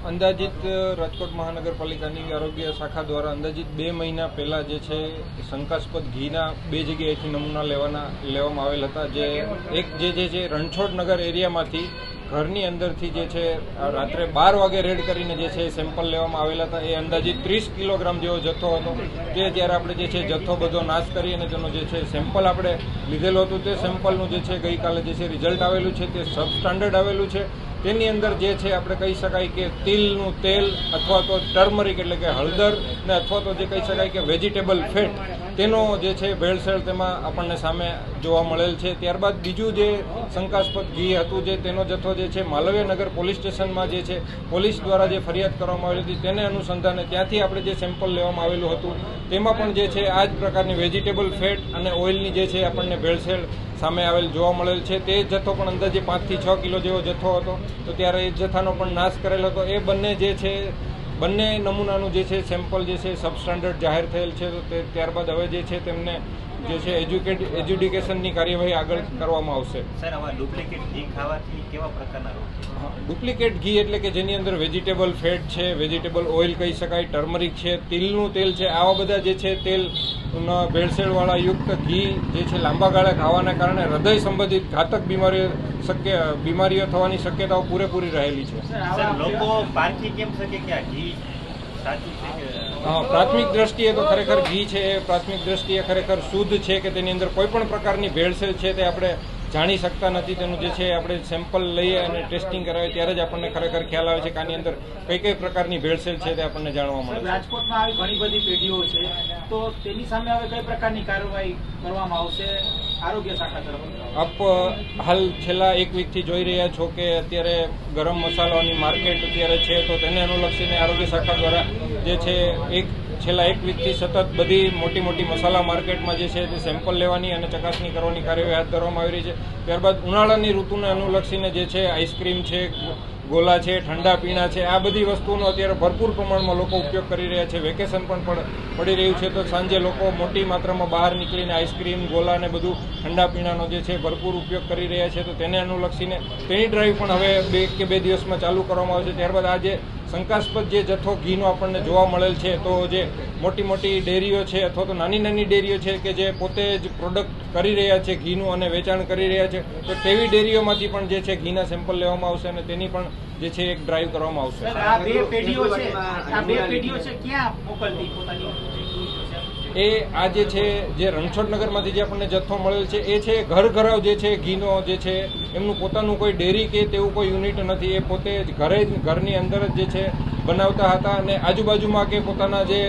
અંદાજિત રાજકોટ મહાનગરપાલિકાની આરોગ્ય શાખા દ્વારા અંદાજિત 2 મહિના પહેલાં જે છે શંકાસ્પદ ઘીના 2 જગ્યાએથી નમૂના લેવામાં આવેલ હતા. જે એક જે છે રણછોડનગર એરિયામાંથી ઘરની અંદરથી જે છે રાત્રે 12 વાગે રેડ કરીને જે છે સેમ્પલ લેવામાં આવેલા હતા. એ અંદાજિત 30 કિલોગ્રામ જેવો જથ્થો હતો. તે જ્યારે આપણે જે છે જથ્થો બધો નાશ કરી અને તેનો જે છે સેમ્પલ આપણે લીધેલું હતું તે સેમ્પલનું જે છે ગઈકાલે જે છે રિઝલ્ટ આવેલું છે તે સબસ્ટાન્ડર્ડ આવેલું છે. તેની અંદર જે છે આપણે કહી શકાય કે તિલનું તેલ અથવા તો ટર્મરિક એટલે કે હળદર ને અથવા તો જે કહી શકાય કે વેજીટેબલ ફેટ તેનો જે છે ભેળસેળ તેમાં આપણને સામે જોવા મળેલ છે. ત્યારબાદ બીજું જે શંકાસ્પદ ઘી હતું જે તેનો જથ્થો જે છે માલવીયનગર પોલીસ સ્ટેશનમાં જે છે પોલીસ દ્વારા જે ફરિયાદ કરવામાં આવેલી હતી તેને અનુસંધાને ત્યાંથી આપણે જે સેમ્પલ લેવામાં આવેલું હતું તેમાં પણ જે છે આ જ પ્રકારની વેજીટેબલ ફેટ અને ઓઇલની જે છે આપણને ભેળસેળ સામે આવેલ જોવા મળેલ છે. તે જથ્થો પણ અંદાજે 5 થી 6 કિલો જેવો જથ્થો હતો. તો ત્યારે એ જથ્થાનો પણ નાશ કરેલો હતો. એ બંને જે છે બંને નમૂનાનું જે છે સેમ્પલ જે છે સબસ્ટાન્ડર્ડ જાહેર થયેલ છે. તો તે ત્યારબાદ હવે જે છે તેમને જે છે એજ્યુકેશનની કાર્યવાહી આગળ કરવામાં આવશે. સર, આવા ડુપ્લિકેટ ઘી ખાવાથી કેવા પ્રકારના રોગ? ડુપ્લિકેટ ઘી એટલે કે જેની અંદર વેજીટેબલ ફેટ છે, વેજીટેબલ ઓઇલ કહી શકાય, ટર્મરિક છે, તિલનું તેલ છે, આવા બધા જે છે તેલ ભેળસેળવાળા યુક્ત ઘી જે છે લાંબા ગાળે ખાવાના કારણે હૃદય સંબંધિત ઘાતક બીમારીઓ થવાની શક્યતાઓ પૂરેપૂરી રહેલી છે. સર, લોકો પારખી કેમ શકે કે આ ઘી સાચું છે કે? પ્રાથમિક દ્રષ્ટિએ તો ખરેખર ઘી છે એ પ્રાથમિક દ્રષ્ટિએ ખરેખર શુદ્ધ છે કે તેની અંદર કોઈ પણ પ્રકારની ભેળસેળ છે તે આપણે જાણી શકતા નથી. તેનું જે છે આપણે સેમ્પલ લઈએ અને ટેસ્ટિંગ કરાવીએ ત્યારે જ આપણને ખરેખર ખ્યાલ આવે છે કે આની અંદર કઈ પ્રકારની ભેળસેળ છે તે આપણને જાણવા મળે છે. રાજકોટમાં આવી ઘણી બધી પેઢીઓ છે, તો તેની સામે હવે કઈ પ્રકારની કાર્યવાહી કરવામાં આવશે આરોગ્ય શાખા તરફ? આપ હાલ છેલ્લા 1 વીકથી જોઈ રહ્યા છો કે અત્યારે ગરમ મસાલાની માર્કેટ અત્યારે છે. તો તેને અનુલક્ષીને આરોગ્ય શાખા દ્વારા જે છે છેલ્લા 1 વીકથી સતત બધી મોટી મસાલા માર્કેટમાં જે છે તે સેમ્પલ લેવાની અને ચકાસણી કરવાની કાર્યવાહી હાથ ધરવામાં આવી રહી છે. ત્યારબાદ ઉનાળાની ઋતુને અનુલક્ષીને જે છે આઈસ્ક્રીમ છે, ગોલા છે, ઠંડા પીણા છે, આ બધી વસ્તુઓનો અત્યારે ભરપૂર પ્રમાણમાં લોકો ઉપયોગ કરી રહ્યા છે. વેકેશન પણ પડી રહ્યું છે તો સાંજે લોકો મોટી માત્રામાં બહાર નીકળીને આઈસ્ક્રીમ, ગોલા ને બધું ઠંડા પીણાનો જે છે ભરપૂર ઉપયોગ કરી રહ્યા છે. તો તેને અનુલક્ષીને તેની ડ્રાઈવ પણ હવે 1 કે 2 દિવસમાં ચાલુ કરવામાં આવશે. ત્યારબાદ આ જે શંકાસ્પદ જે જથ્થો ઘીનો આપણને જોવા મળેલ છે તો જે મોટી ડેરીઓ છે અથવા તો નાની ડેરીઓ છે કે જે પોતે જ પ્રોડક્ટ કરી રહ્યા છે ઘીનું અને વેચાણ કરી રહ્યા છે, તો તેવી ડેરીઓમાંથી પણ જે છે ઘીના સેમ્પલ લેવામાં આવશે અને તેની પણ જે છે એક ડ્રાઈવ કરવામાં આવશે. આ બે પેઢીઓ છે ક્યાં મોકલતી પોતાની? એ આ જે છે જે રણછોડનગરમાંથી જે આપણને જથ્થો મળેલ છે એ છે ઘરાવ જે છે ઘીનો જે છે એમનું પોતાનું કોઈ ડેરી કે તેવું કોઈ યુનિટ નથી. એ પોતે જ ઘરની અંદર જ જે છે બનાવતા હતા અને આજુબાજુમાં કે પોતાના જે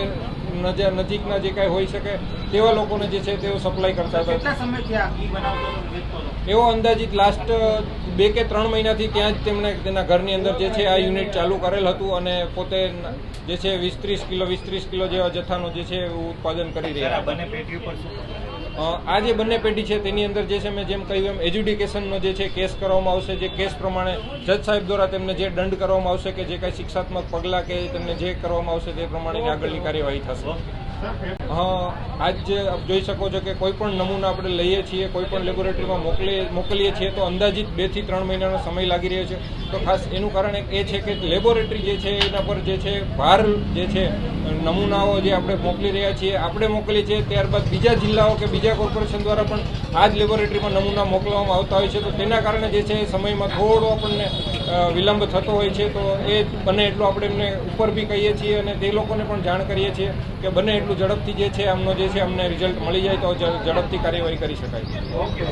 નજીકના જે કાંઈ હોઈ શકે તેવા લોકોને જે છે તેઓ સપ્લાય કરતા હતા. કેટલા સમયથી આ ઘી બનાવતો? એવો અંદાજિત લાસ્ટ 2 કે 3 મહિનાથી ત્યાં જ તેમણે તેના ઘરની અંદર જે છે આ યુનિટ ચાલુ કરેલ હતું અને પોતે જે છે 20-30 કિલો જેવા જથ્થાનું જે છે ઉત્પાદન કરી રહ્યા હતા. બંને પેઢીઓ પર શું આ જે બંને પેઢી છે તેની અંદર જે છે મેં જેમ કહ્યું એમ એજ્યુકેશનનો જે છે કેસ કરવામાં આવશે. જે કેસ પ્રમાણે જજ સાહેબ દ્વારા તેમને જે દંડ કરવામાં આવશે કે જે કાંઈ શિક્ષાત્મક પગલાં કે તેમને જે કરવામાં આવશે તે પ્રમાણેની આગળની કાર્યવાહી થશે. આજ આપ જોઈ શકો છો કે કોઈ પણ નમૂના આપણે લઈએ છીએ, કોઈ પણ લેબોરેટરીમાં મોકલીએ છીએ તો અંદાજિત 2 થી 3 મહિનાનો સમય લાગી રહ્યો છે. તો ખાસ એનું કારણ એ છે કે લેબોરેટરી જે છે એના પર જે છે ભાર જે છે નમૂનાઓ જે આપણે મોકલી રહ્યા છીએ આપણે મોકલીએ છીએ ત્યારબાદ બીજા જિલ્લાઓ કે બીજા કોર્પોરેશન દ્વારા પણ આ જ લેબોરેટરીમાં નમૂના મોકલવામાં આવતા હોય છે. તો તેના કારણે જે છે સમયમાં થોડો આપણને વિલંબ થતો હોય છે. તો એ બને એટલું આપણે એમને ઉપર બી કહીએ છીએ અને તે લોકોને પણ જાણ કરીએ છીએ કે બને એટલું ઝડપથી જે છે આમનો જે છે અમને રિઝલ્ટ મળી જાય તો ઝડપથી કાર્યવાહી કરી શકાય.